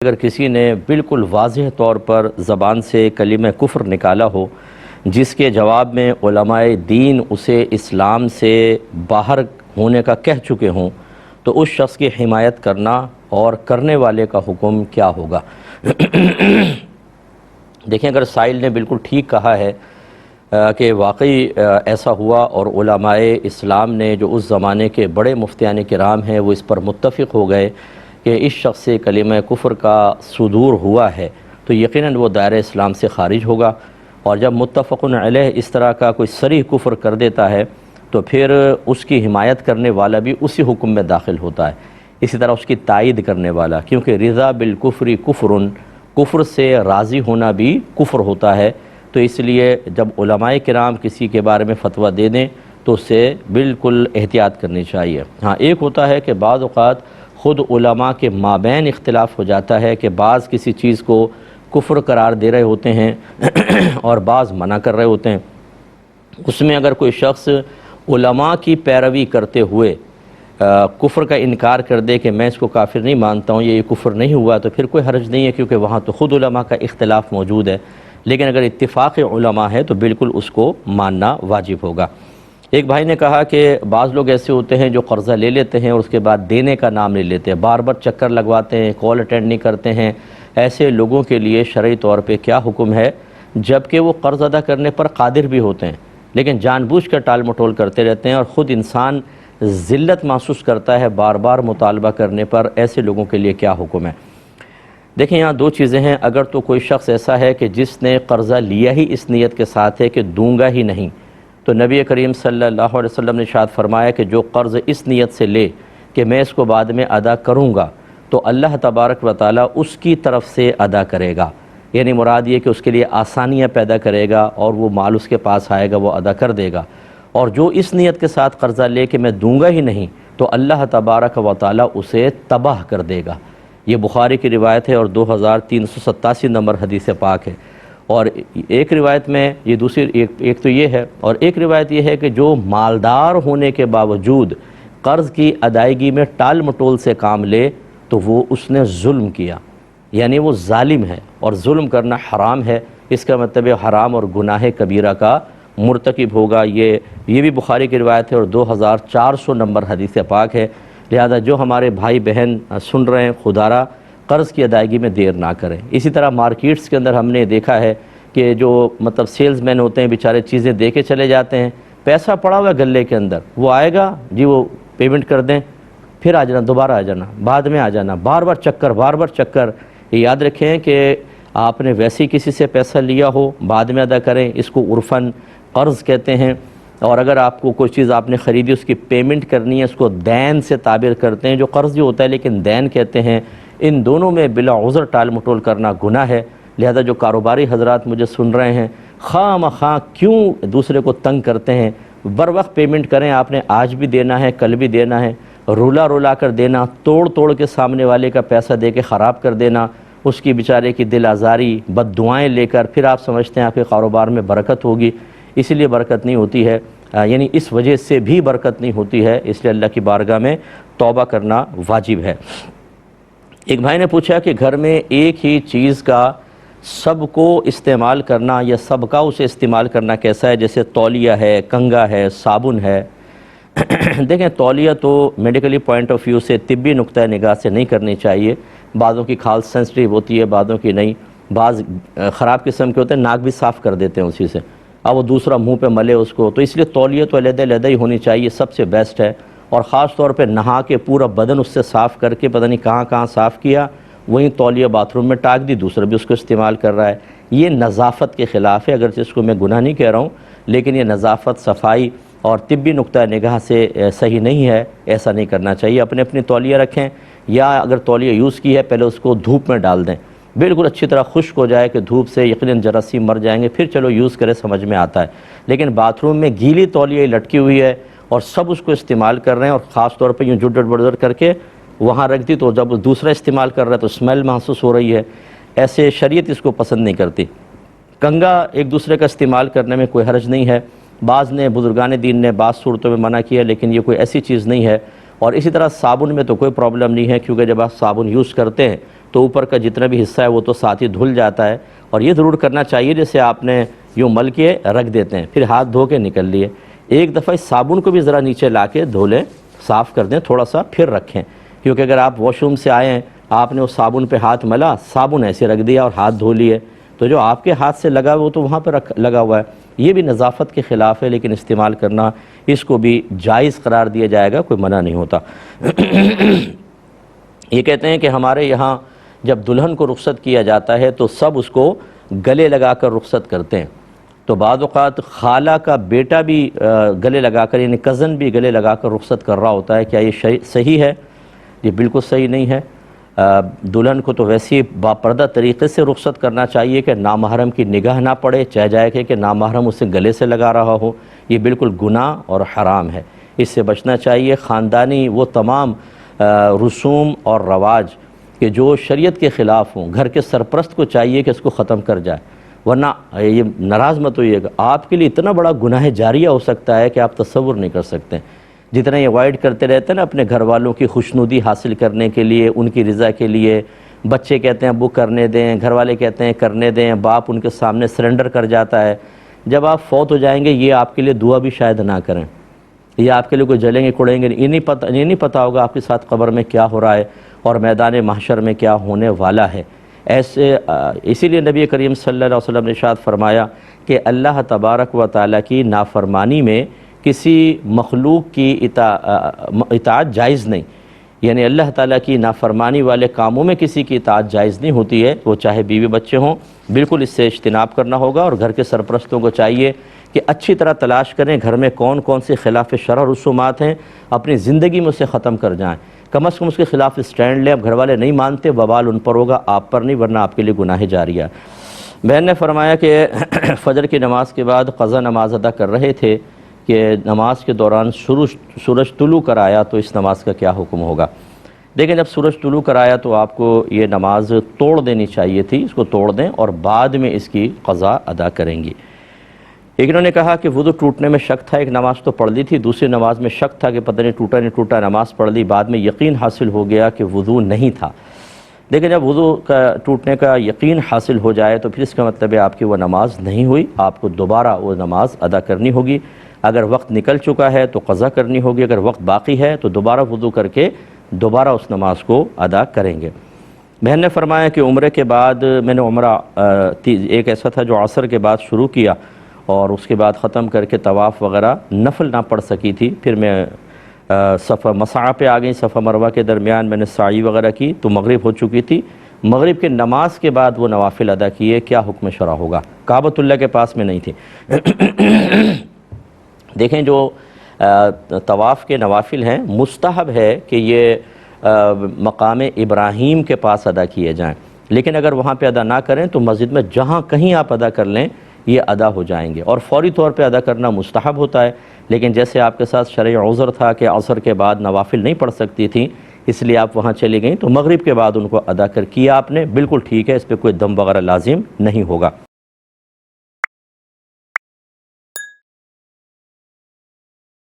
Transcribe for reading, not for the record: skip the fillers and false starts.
اگر کسی نے بالکل واضح طور پر زبان سے کلمہ کفر نکالا ہو جس کے جواب میں علماء دین اسے اسلام سے باہر ہونے کا کہہ چکے ہوں تو اس شخص کی حمایت کرنا اور کرنے والے کا حکم کیا ہوگا؟ دیکھیں، اگر سائل نے بالکل ٹھیک کہا ہے کہ واقعی ایسا ہوا اور علماء اسلام نے جو اس زمانے کے بڑے مفتیان کرام ہیں وہ اس پر متفق ہو گئے کہ اس شخص سے کلمہ کفر کا صدور ہوا ہے تو یقیناً وہ دائرہ اسلام سے خارج ہوگا، اور جب متفق علیہ اس طرح کا کوئی صریح کفر کر دیتا ہے تو پھر اس کی حمایت کرنے والا بھی اسی حکم میں داخل ہوتا ہے، اسی طرح اس کی تائید کرنے والا، کیونکہ رضا بالکفر کفر، کفر سے راضی ہونا بھی کفر ہوتا ہے۔ تو اس لیے جب علماء کرام کسی کے بارے میں فتویٰ دے دیں تو اسے بالکل احتیاط کرنی چاہیے۔ ہاں، ایک ہوتا ہے کہ بعض اوقات خود علماء کے مابین اختلاف ہو جاتا ہے کہ بعض کسی چیز کو کفر قرار دے رہے ہوتے ہیں اور بعض منع کر رہے ہوتے ہیں۔ اس میں اگر کوئی شخص علماء کی پیروی کرتے ہوئے کفر کا انکار کر دے کہ میں اس کو کافر نہیں مانتا ہوں، یہ کفر نہیں ہوا، تو پھر کوئی حرج نہیں ہے، کیونکہ وہاں تو خود علماء کا اختلاف موجود ہے۔ لیکن اگر اتفاق علماء ہے تو بالکل اس کو ماننا واجب ہوگا۔ ایک بھائی نے کہا کہ بعض لوگ ایسے ہوتے ہیں جو قرضہ لے لیتے ہیں اور اس کے بعد دینے کا نام نہیں لیتے، بار بار چکر لگواتے ہیں، کال اٹینڈ نہیں کرتے ہیں۔ ایسے لوگوں کے لیے شرعی طور پہ کیا حکم ہے؟ جبکہ وہ قرض ادا کرنے پر قادر بھی ہوتے ہیں لیکن جان بوجھ کر ٹال مٹول کرتے رہتے ہیں، اور خود انسان ذلت محسوس کرتا ہے بار بار مطالبہ کرنے پر، ایسے لوگوں کے لیے کیا حکم ہے؟ دیکھیں، یہاں دو چیزیں ہیں۔ اگر تو کوئی شخص ایسا ہے کہ جس نے قرضہ لیا ہی اس نیت کے ساتھ ہے کہ دوں گا ہی نہیں، تو نبی کریم صلی اللہ علیہ وسلم نے ارشاد فرمایا کہ جو قرض اس نیت سے لے کہ میں اس کو بعد میں ادا کروں گا تو اللہ تبارک و تعالیٰ اس کی طرف سے ادا کرے گا، یعنی مراد یہ کہ اس کے لیے آسانیاں پیدا کرے گا اور وہ مال اس کے پاس آئے گا، وہ ادا کر دے گا۔ اور جو اس نیت کے ساتھ قرضہ لے کہ میں دوں گا ہی نہیں تو اللہ تبارک و تعالیٰ اسے تباہ کر دے گا۔ یہ بخاری کی روایت ہے اور 2387 نمبر حدیث پاک ہے۔ اور ایک روایت میں یہ دوسری ایک تو یہ ہے، اور ایک روایت یہ ہے کہ جو مالدار ہونے کے باوجود قرض کی ادائیگی میں ٹال مٹول سے کام لے تو وہ اس نے ظلم کیا، یعنی وہ ظالم ہے، اور ظلم کرنا حرام ہے۔ اس کا مطلب حرام اور گناہ کبیرہ کا مرتکب ہوگا۔ یہ بھی بخاری کی روایت ہے اور 2400 نمبر حدیث پاک ہے۔ لہذا جو ہمارے بھائی بہن سن رہے ہیں، خدارہ قرض کی ادائیگی میں دیر نہ کریں۔ اسی طرح مارکیٹس کے اندر ہم نے دیکھا ہے کہ جو سیلز مین ہوتے ہیں بیچارے چیزیں دے کے چلے جاتے ہیں، پیسہ پڑا ہوا ہے گلے کے اندر، وہ آئے گا جی وہ پیمنٹ کر دیں، پھر آ جانا، دوبارہ آ جانا، بعد میں آ جانا، بار بار چکر۔ یہ یاد رکھیں کہ آپ نے ویسے ہی کسی سے پیسہ لیا ہو بعد میں ادا کریں، اس کو عرفاً قرض کہتے ہیں۔ اور اگر آپ کو کوئی چیز آپ نے خریدی اس کی پیمنٹ کرنی ہے، اس کو دین سے تعبیر کرتے ہیں، جو قرض ہی ہوتا ہے لیکن دین کہتے ہیں۔ ان دونوں میں بلا عذر ٹال مٹول کرنا گناہ ہے۔ لہذا جو کاروباری حضرات مجھے سن رہے ہیں، خواہ مخواہ کیوں دوسرے کو تنگ کرتے ہیں؟ بر وقت پیمنٹ کریں، آپ نے آج بھی دینا ہے، کل بھی دینا ہے۔ رولا کر دینا، توڑ کے سامنے والے کا پیسہ دے کے خراب کر دینا، اس کی بیچارے کی دل آزاری، بد دعائیں لے کر پھر آپ سمجھتے ہیں آپ کے کاروبار میں برکت ہوگی، اسی لیے برکت نہیں ہوتی ہے، یعنی اس وجہ سے بھی برکت نہیں ہوتی ہے۔ اس لیے اللہ کی بارگاہ میں توبہ کرنا واجب ہے۔ ایک بھائی نے پوچھا کہ گھر میں ایک ہی چیز کا سب کو استعمال کرنا یا سب کا اسے استعمال کرنا کیسا ہے؟ جیسے تولیہ ہے، کنگھا ہے، صابن ہے۔ دیکھیں، تولیہ تو میڈیکلی پوائنٹ آف ویو سے، طبی نقطہ نگاہ سے نہیں کرنی چاہیے۔ بعضوں کی کھال سینسٹیو ہوتی ہے، بعضوں کی نہیں، بعض خراب قسم کے ہوتے ہیں، ناک بھی صاف کر دیتے ہیں اسی سے، اب وہ دوسرا منہ پہ ملے اس کو، تو اس لیے تولیہ تو علیحدہ ہی ہونی چاہیے، سب سے بیسٹ ہے۔ اور خاص طور پہ نہا کے پورا بدن اس سے صاف کر کے پتہ نہیں کہاں صاف کیا، وہیں تولیہ باتھ روم میں ٹاک دی، دوسرا بھی اس کو استعمال کر رہا ہے۔ یہ نظافت کے خلاف ہے، اگرچہ اس کو میں گناہ نہیں کہہ رہا ہوں، لیکن یہ نظافت، صفائی اور طبی نقطہ نگاہ سے صحیح نہیں ہے، ایسا نہیں کرنا چاہیے۔ اپنی تولیہ رکھیں، یا اگر تولیہ یوز کی ہے پہلے اس کو دھوپ میں ڈال دیں، بالکل اچھی طرح خشک ہو جائے کہ دھوپ سے یقیناً جراثیم مر جائیں گے، پھر چلو یوز کرے، سمجھ میں آتا ہے۔ لیکن باتھ روم میں گیلی تولیہ لٹکی ہوئی ہے اور سب اس کو استعمال کر رہے ہیں، اور خاص طور پہ یوں جڑ بڑ کر کے وہاں رکھ دی، تو جب دوسرا استعمال کر رہا ہے تو اسمیل محسوس ہو رہی ہے، ایسے شریعت اس کو پسند نہیں کرتی۔ کنگھا ایک دوسرے کا استعمال کرنے میں کوئی حرج نہیں ہے، بعض نے بزرگان دین نے بعض صورتوں میں منع کیا، لیکن یہ کوئی ایسی چیز نہیں ہے۔ اور اسی طرح صابن میں تو کوئی پرابلم نہیں ہے، کیونکہ جب آپ صابن یوز کرتے ہیں تو اوپر کا جتنا بھی حصہ ہے وہ تو ساتھ ہی دھل جاتا ہے، اور یہ ضرور کرنا چاہیے جیسے آپ نے یوں مل کے رکھ دیتے ہیں پھر ہاتھ دھو کے نکل لیے، ایک دفعہ اس صابن کو بھی ذرا نیچے لا کے دھو لیں، صاف کر دیں تھوڑا سا، پھر رکھیں، کیونکہ اگر آپ واش روم سے آئے ہیں، آپ نے اس صابن پہ ہاتھ ملا، صابن ایسے رکھ دیا اور ہاتھ دھو لیے، تو جو آپ کے ہاتھ سے لگا وہ تو وہاں پہ لگا ہوا ہے، یہ بھی نظافت کے خلاف ہے، لیکن استعمال کرنا اس کو بھی جائز قرار دیا جائے گا، کوئی منع نہیں ہوتا۔ یہ کہتے ہیں کہ ہمارے یہاں جب دلہن کو رخصت کیا جاتا ہے تو سب اس کو گلے لگا کر رخصت کرتے ہیں، تو بعض اوقات خالہ کا بیٹا بھی گلے لگا کر، یعنی کزن بھی گلے لگا کر رخصت کر رہا ہوتا ہے، کیا یہ صحیح ہے؟ یہ بالکل صحیح نہیں ہے۔ دلہن کو تو ویسی باپردہ طریقے سے رخصت کرنا چاہیے کہ نامحرم کی نگاہ نہ پڑے، چاہے جائے کہ نامحرم اسے گلے سے لگا رہا ہو، یہ بالکل گناہ اور حرام ہے، اس سے بچنا چاہیے۔ خاندانی وہ تمام رسوم اور رواج کہ جو شریعت کے خلاف ہوں، گھر کے سرپرست کو چاہیے کہ اس کو ختم کر جائے، ورنہ یہ ناراض مت ہوئیے گا، آپ کے لیے اتنا بڑا گناہ جاریہ ہو سکتا ہے کہ آپ تصور نہیں کر سکتے۔ جتنا یہ اوائڈ کرتے رہتے ہیں نا اپنے گھر والوں کی خوشنودی حاصل کرنے کے لیے، ان کی رضا کے لیے، بچے کہتے ہیں ابو کرنے دیں، گھر والے کہتے ہیں کرنے دیں، باپ ان کے سامنے سرنڈر کر جاتا ہے، جب آپ فوت ہو جائیں گے یہ آپ کے لیے دعا بھی شاید نہ کریں، یہ آپ کے لیے کوئی جلیں گے کڑیں گے، یہ نہیں پتہ ہوگا آپ کے ساتھ قبر میں کیا ہو رہا ہے اور میدان محشر میں کیا ہونے والا ہے۔ اسی لیے نبی کریم صلی اللہ علیہ وسلم نے ارشاد فرمایا کہ اللہ تبارک و تعالیٰ کی نافرمانی میں کسی مخلوق کی اطاعت جائز نہیں، یعنی اللہ تعالیٰ کی نافرمانی والے کاموں میں کسی کی اطاعت جائز نہیں ہوتی ہے، وہ چاہے بیوی بچے ہوں، بالکل اس سے اجتناب کرنا ہوگا، اور گھر کے سرپرستوں کو چاہیے کہ اچھی طرح تلاش کریں گھر میں کون کون سی خلاف شرع رسومات ہیں، اپنی زندگی میں اسے ختم کر جائیں، کم از کم اس کے خلاف اسٹینڈ لیں۔ اب گھر والے نہیں مانتے، وبال ان پر ہوگا، آپ پر نہیں، ورنہ آپ کے لیے گناہ جاریہ۔ بہن نے فرمایا کہ فجر کی نماز کے بعد قضا نماز ادا کر رہے تھے کہ نماز کے دوران سورج طلوع کر آیا، تو اس نماز کا کیا حکم ہوگا؟ دیکھیں جب سورج طلوع کر آیا تو آپ کو یہ نماز توڑ دینی چاہیے تھی، اس کو توڑ دیں اور بعد میں اس کی قضا ادا کریں گی۔ ایک انہوں نے کہا کہ وضو ٹوٹنے میں شک تھا، ایک نماز تو پڑھ لی تھی، دوسری نماز میں شک تھا کہ پتہ نہیں ٹوٹا نہیں ٹوٹا، نماز پڑھ لی، بعد میں یقین حاصل ہو گیا کہ وضو نہیں تھا۔ دیکھیں جب وضو کا ٹوٹنے کا یقین حاصل ہو جائے تو پھر اس کا مطلب ہے آپ کی وہ نماز نہیں ہوئی، آپ کو دوبارہ وہ نماز ادا کرنی ہوگی۔ اگر وقت نکل چکا ہے تو قضا کرنی ہوگی، اگر وقت باقی ہے تو دوبارہ وضو کر کے دوبارہ اس نماز کو ادا کریں گے۔ بہن نے فرمایا کہ عمرے کے بعد میں نے عمرہ ایک ایسا تھا جو عصر کے بعد شروع کیا اور اس کے بعد ختم کر کے طواف وغیرہ نفل نہ پڑھ سکی تھی، پھر میں صفا مسعی پہ آ گئی، صفا مروہ کے درمیان میں نے سعی وغیرہ کی تو مغرب ہو چکی تھی، مغرب کے نماز کے بعد وہ نوافل ادا کیے، کیا حکم شرع ہوگا؟ کعبۃ اللہ کے پاس میں نہیں تھی۔ دیکھیں جو طواف کے نوافل ہیں مستحب ہے کہ یہ مقام ابراہیم کے پاس ادا کیے جائیں، لیکن اگر وہاں پہ ادا نہ کریں تو مسجد میں جہاں کہیں آپ ادا کر لیں یہ ادا ہو جائیں گے، اور فوری طور پہ ادا کرنا مستحب ہوتا ہے، لیکن جیسے آپ کے ساتھ شرعی عذر تھا کہ عصر کے بعد نوافل نہیں پڑھ سکتی تھیں اس لیے آپ وہاں چلی گئیں، تو مغرب کے بعد ان کو ادا کیا آپ نے، بالکل ٹھیک ہے، اس پہ کوئی دم وغیرہ لازم نہیں ہوگا۔